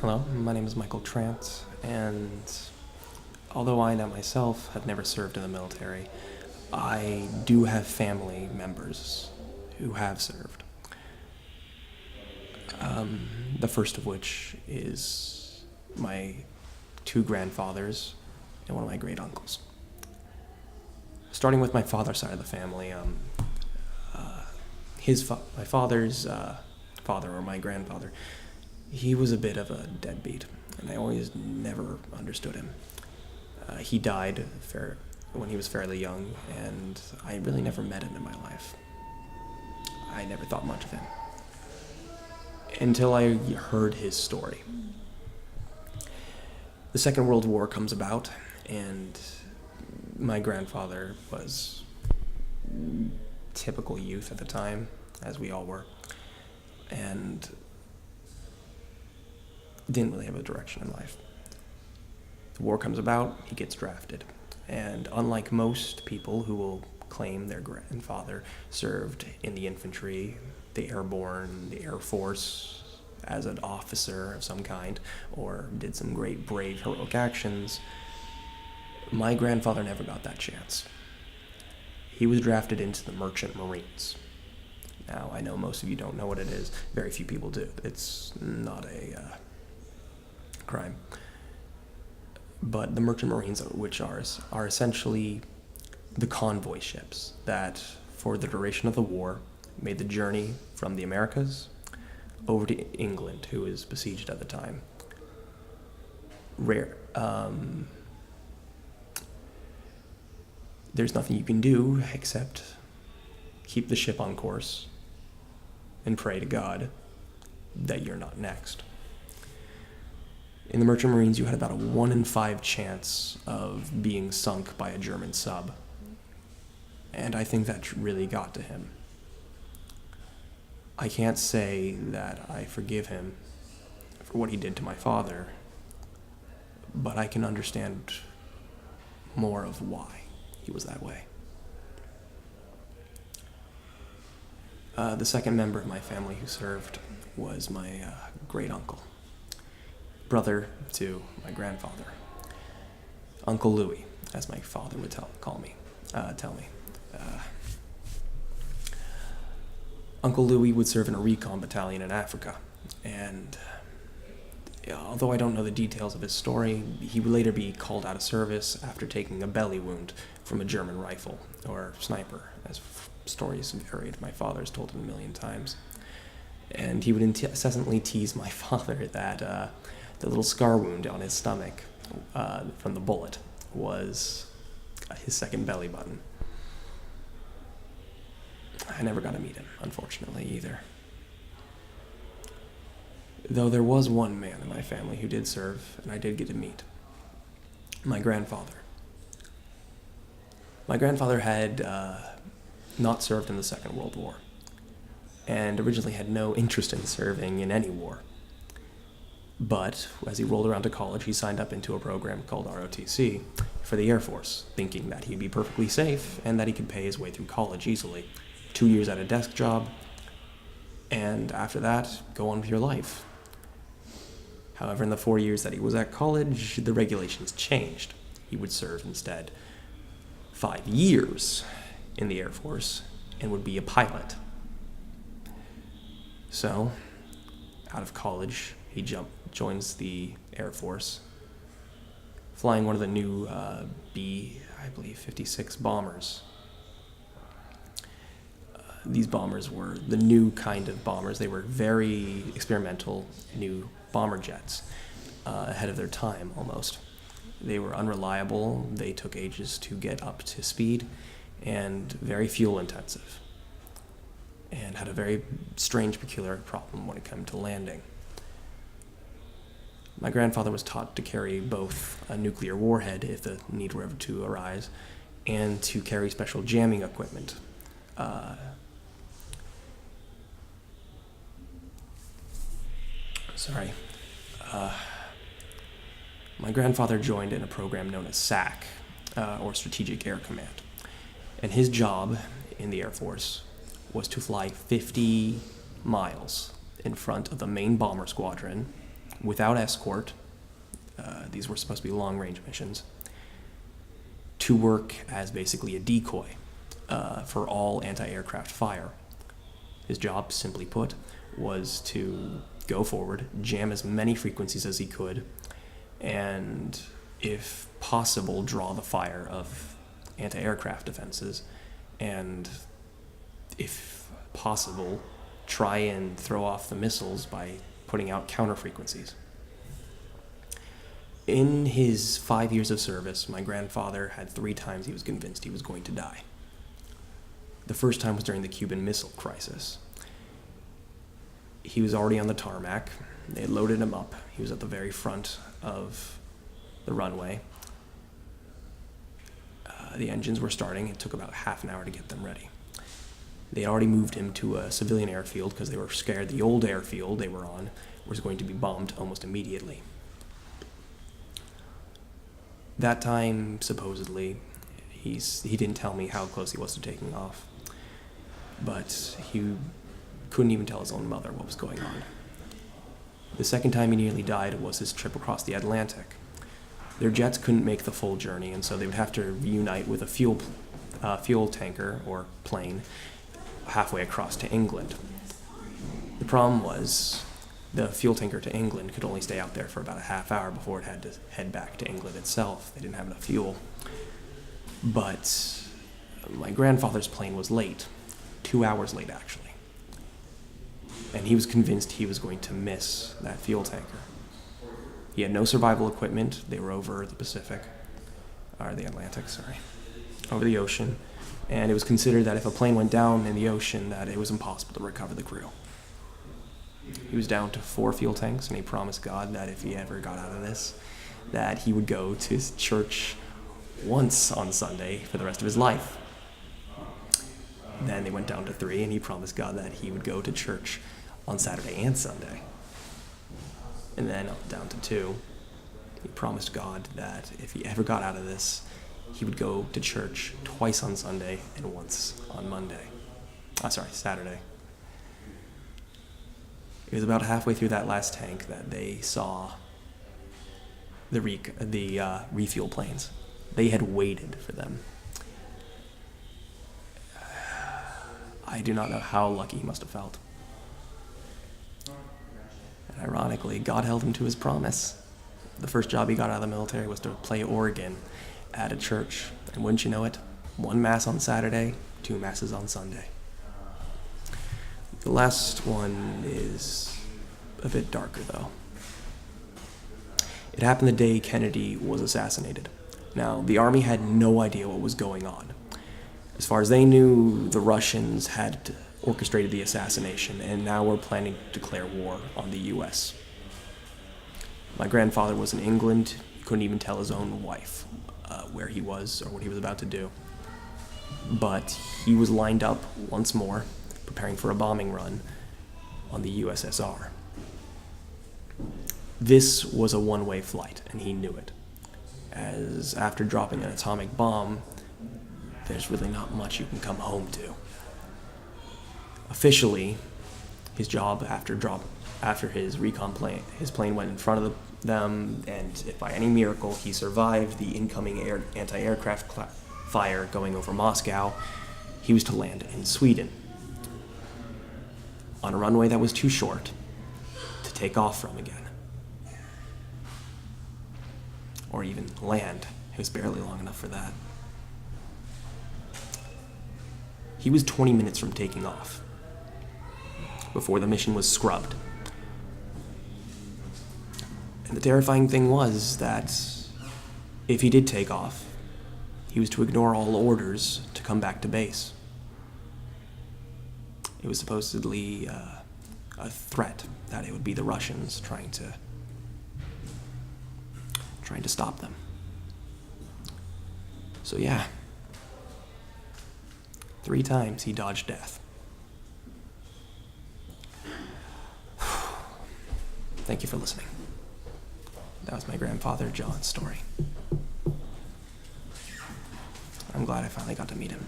Hello, my name is Michael Trant, and although I now myself have never served in the military, I do have family members who have served. The first of which is my two grandfathers and one of my great uncles. Starting with my father's side of the family, my father's father, or my grandfather, he was a bit of a deadbeat, and I always never understood him. He died when he was fairly young, and I really never met him in my life. I never thought much of him until I heard his story. The Second World War comes about, and my grandfather was typical youth at the time, as we all were, and didn't really have a direction in life. The war comes about, he gets drafted, and unlike most people who will claim their grandfather served in the infantry, the airborne, the Air Force, as an officer of some kind, or did some great, brave, heroic actions, my grandfather never got that chance. He was drafted into the Merchant Marines. Now, I know most of you don't know what it is. Very few people do. It's not a crime. But the Merchant Marines, which are essentially the convoy ships that, for the duration of the war, made the journey from the Americas over to England, who was besieged at the time. There's nothing you can do except keep the ship on course and pray to God that you're not next. In the Merchant Marines, you had about a 1 in 5 chance of being sunk by a German sub. And I think that really got to him. I can't say that I forgive him for what he did to my father, but I can understand more of why he was that way. The second member of my family who served was my great uncle, brother to my grandfather, Uncle Louis, as my father would tell me. Uncle Louis would serve in a recon battalion in Africa, and although I don't know the details of his story, he would later be called out of service after taking a belly wound from a German rifle, or sniper, as stories varied. My father's told it 1,000,000 times. And he would incessantly tease my father that the little scar wound on his stomach from the bullet was his second belly button. I never got to meet him, unfortunately, either. Though there was one man in my family who did serve, and I did get to meet. My grandfather. My grandfather had not served in the Second World War, and originally had no interest in serving in any war. But as he rolled around to college, he signed up into a program called ROTC for the Air Force, thinking that he'd be perfectly safe and that he could pay his way through college easily. 2 years at a desk job, and after that, go on with your life. However, in the 4 years that he was at college, the regulations changed. He would serve instead 5 years in the Air Force and would be a pilot. So, out of college, he joins the Air Force, flying one of the new B-56 bombers. These bombers were the new kind of bombers. They were very experimental, new bomber jets, ahead of their time almost. They were unreliable, they took ages to get up to speed, and very fuel intensive, and had a very strange, peculiar problem when it came to landing. My grandfather was taught to carry both a nuclear warhead, if the need were ever to arise, and to carry special jamming equipment. My grandfather joined in a program known as SAC, or Strategic Air Command. And his job in the Air Force was to fly 50 miles in front of the main bomber squadron without escort. These were supposed to be long-range missions, to work as basically a decoy for all anti-aircraft fire. His job, simply put, was to go forward, jam as many frequencies as he could, and, if possible, draw the fire of anti-aircraft defenses, and, if possible, try and throw off the missiles by putting out counter frequencies. In his 5 years of service, my grandfather had 3 times he was convinced he was going to die. The first time was during the Cuban Missile Crisis. He was already on the tarmac. They had loaded him up. He was at the very front of the runway. The engines were starting. It took about half an hour to get them ready. They had already moved him to a civilian airfield because they were scared the old airfield they were on was going to be bombed almost immediately. That time, supposedly, he didn't tell me how close he was to taking off, but he couldn't even tell his own mother what was going on. The second time he nearly died was his trip across the Atlantic. Their jets couldn't make the full journey, and so they would have to reunite with a fuel tanker or plane halfway across to England. The problem was the fuel tanker to England could only stay out there for about a half hour before it had to head back to England itself. They didn't have enough fuel. But my grandfather's plane was late, 2 hours late actually. And he was convinced he was going to miss that fuel tanker. He had no survival equipment. They were over the Pacific, or the Atlantic, over the ocean. And it was considered that if a plane went down in the ocean, that it was impossible to recover the crew. He was down to 4 fuel tanks, and he promised God that if he ever got out of this, that he would go to his church once on Sunday for the rest of his life. Then they went down to 3, and he promised God that he would go to church on Saturday and Sunday. And then down to 2, he promised God that if he ever got out of this, he would go to church twice on Sunday and once on Saturday. It was about halfway through that last tank that they saw the refuel planes. They had waited for them. I do not know how lucky he must have felt. And ironically, God held him to his promise. The first job he got out of the military was to play organ at a church. And wouldn't you know it, 1 mass on Saturday, 2 masses on Sunday. The last one is a bit darker, though. It happened the day Kennedy was assassinated. Now, the army had no idea what was going on. As far as they knew, the Russians had orchestrated the assassination and now were planning to declare war on the U.S. My grandfather was in England. He couldn't even tell his own wife where he was or what he was about to do. But he was lined up once more, preparing for a bombing run on the USSR. This was a one-way flight, and he knew it, as after dropping an atomic bomb, there's really not much you can come home to. Officially, his job after his recon plane, his plane went in front of them, and if by any miracle he survived the incoming anti-aircraft fire going over Moscow, he was to land in Sweden on a runway that was too short to take off from again. Or even land. It was barely long enough for that. He was 20 minutes from taking off before the mission was scrubbed. And the terrifying thing was that if he did take off, he was to ignore all orders to come back to base. It was supposedly a threat that it would be the Russians trying to stop them. So yeah, 3 times he dodged death. Thank you for listening. That was my grandfather John's story. I'm glad I finally got to meet him.